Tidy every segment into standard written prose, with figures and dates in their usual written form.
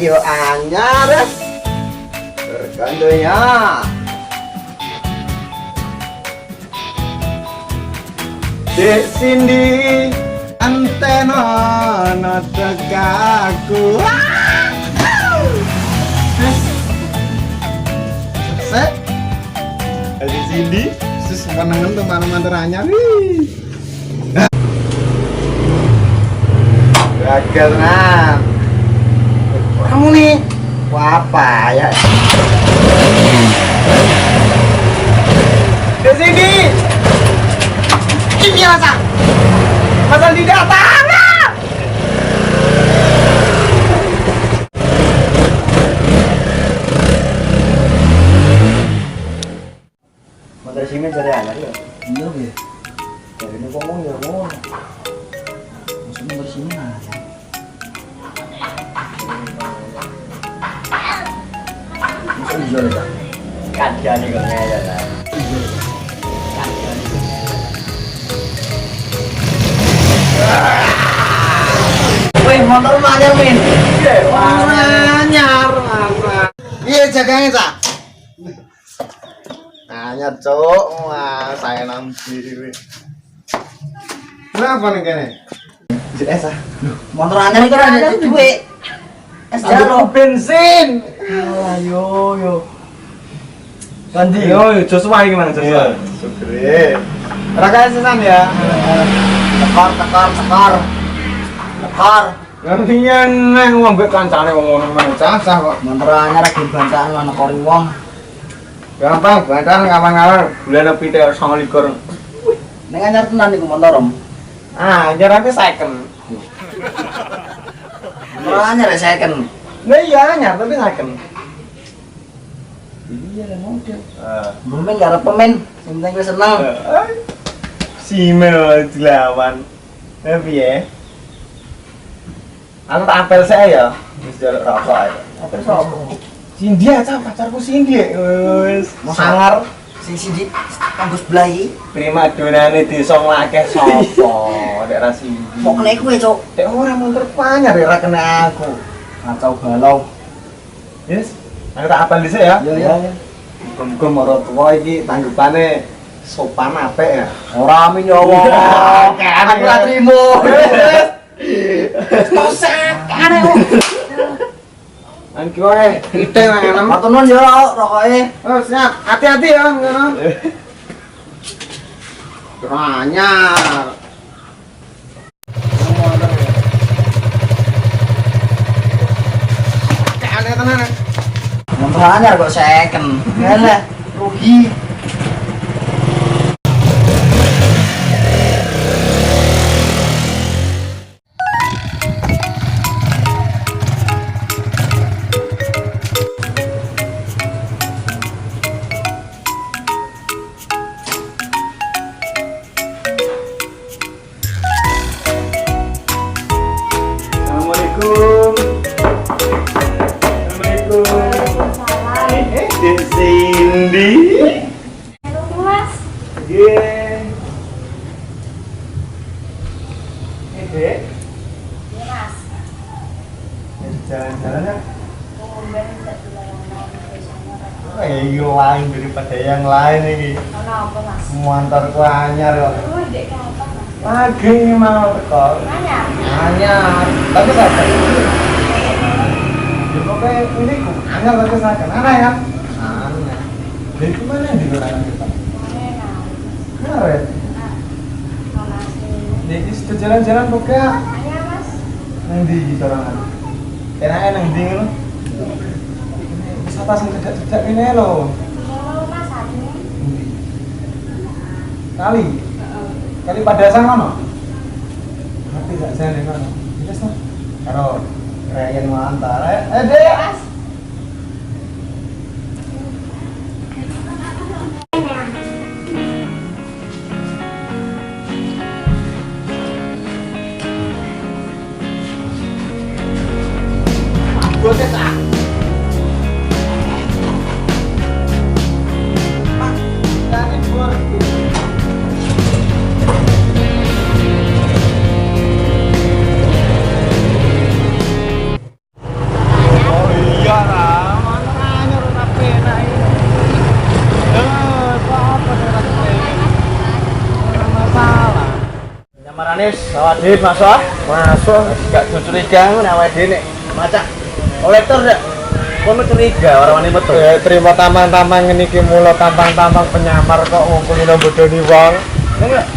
yo anyar. Bergandonya. Dek Cindy antena notekaku. Set. Dek Cindy sus menengen teman-teman anyar. Gagal nah. Kamu nih apa ya? Di sini. Ini rasa. Pasal di datang. Motor sini cari anak ya? Iya, Be. Dari ini ngomong ya, ngomong. Maksudnya motor sini nah. Kajian nih kok ngeyel ya. Wih, motor mana Min? Anyar. Iya jaganya Cak. Anyar cok, wah saya nampi. Kenapa nih kene? JS ah. Motor anyar itu ada duit. Es jaro bensin. Ayo. Ganti. Yo, Joshua iki Mang Joshua. Sugere. Raka sesan ya. Tekor. Gantian neh ngombe kancane wong ngono cacah kok. Monterane ra dibantakan ana kori wong. Gampang bantakan ngawan-ngawan bulan pite 29. Ning anyar tenan niku montor. Ah, anyar ake second. Anyar second. Nah iya anyar tapi second. Iya ada model. Bumen gak ada pemain, yang penting gue seneng. Simel dilawan. Tapi ya. Aku tak apel saya ya. Wis jaluk rokok ae. Apel sapa? Cindy aja pacarku Cindy. Wis sangar sing Cindy kanggo sebelahi. Prima donane desa ngakeh sapa? Nek ra Cindy. Kok kene kowe, Cuk? Nek ora montor panyar ora kena aku. Kacau balau. Yes. Aku tak apal dhisik ya. Iya. Muga-muga maratuwa iki tanggupane sopan apik ya. Ora amin ya Allah. Aku ora trimo. Tosak kare kok. An ki wae, ite wae nang. Matur nuwun ya rokoke. Oh, siap. Hati-hati ya ngono. Anyar. Aneh tenan. Motor anyar kok second. Yalah, rugi. Dek Cindy. Halo Mas. Iya. Dek. Iya Mas. Jalan-jalan ya? Ngomben tidak dilarang biasanya. Iya lain daripada yang lain ini. Ono apa Mas? Motorku anyar kok. Oh, dek kapan Mas? Lagi mau kok. Anyar. Anyar. Tapi saya. Ya pokoknya ini anyar tapi saya aneh ya. Aneh. Dari mana di luar kita? Karet. Jadi sudah jalan-jalan pokoknya. Anyar Mas. Nang di sorangan. Enake nang ndi ngono? Wisata sing cedak-cedak ngene lho. Mau Mas anu. Kali. Kali Padasan kono. Ngerti gak jane kono? Wis to. Karo Rayen Mantar. Dek. Mas. Buat kita. Pak, jangan buat. Wis, awake masuk. Masuk. Gak curiga ngono awake dhewe nek macak kolektor dak. Kono curiga ora wani metu. Terima tampang-tampang ngene iki mula tampang-tampang penyamar kok ngumpul nang bodoni wong. Enggak.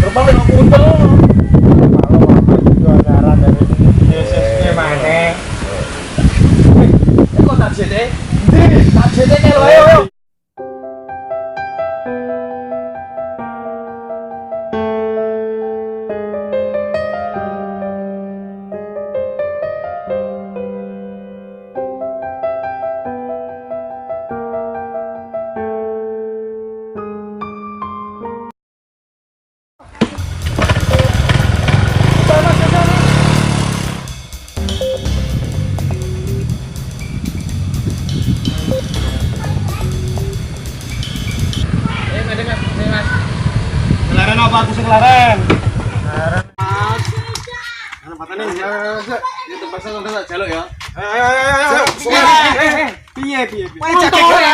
Rupane kok kuntel. Kalau juga nyaran dari Yesus maneh. Kok tak jete? Ndi? Tak jete lho ayo. Kelaren apa aku sing kelaren? Kelaren. Ana patane ya. Ya terpaksa nonton jaluk ya. Ayo. Piye?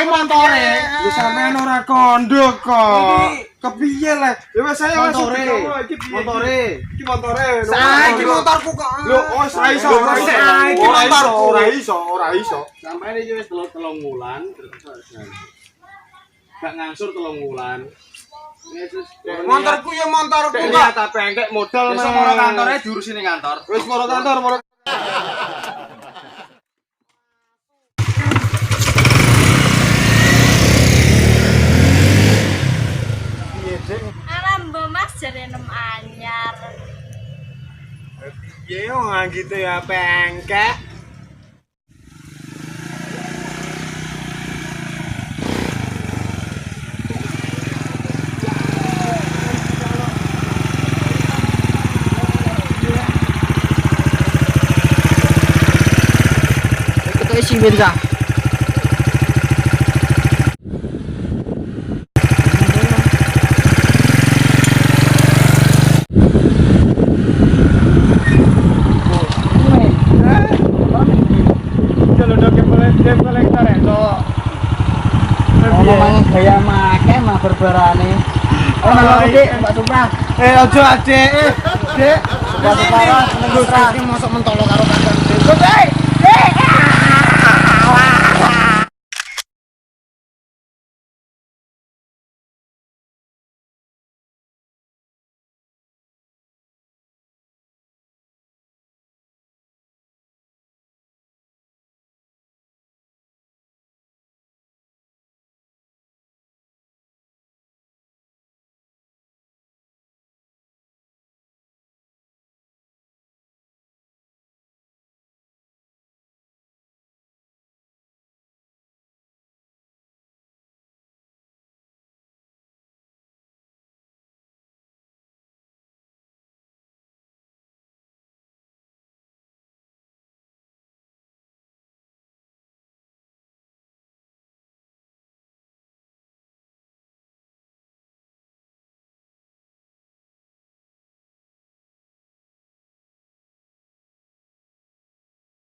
Montore. Lu sampean ora kondo kok. Kepiye le? Ya wis saya wis iki piye? Montore. Iki montore. Saiki motorku kok. Lho, ora iso. Ora iso. Sampeyan iki wis 3 wulan gak ngangsur 3 wulan. Motorku ya motorku kok. Tak bengkek modal men. Wis moro kantore diurusi ning kantor. Wis moro kantor, moro. Piye, Dik? Arambo Mas jare nem anyar. Piye yo gitu ya bengkek. Isi benza. Gaya make mah berbarane. Oh, nang Dik, Mbak Supra. Aja Dik. Dik. Mbak Supra, seneng Iki mosok mentolo karo kancan. Dik.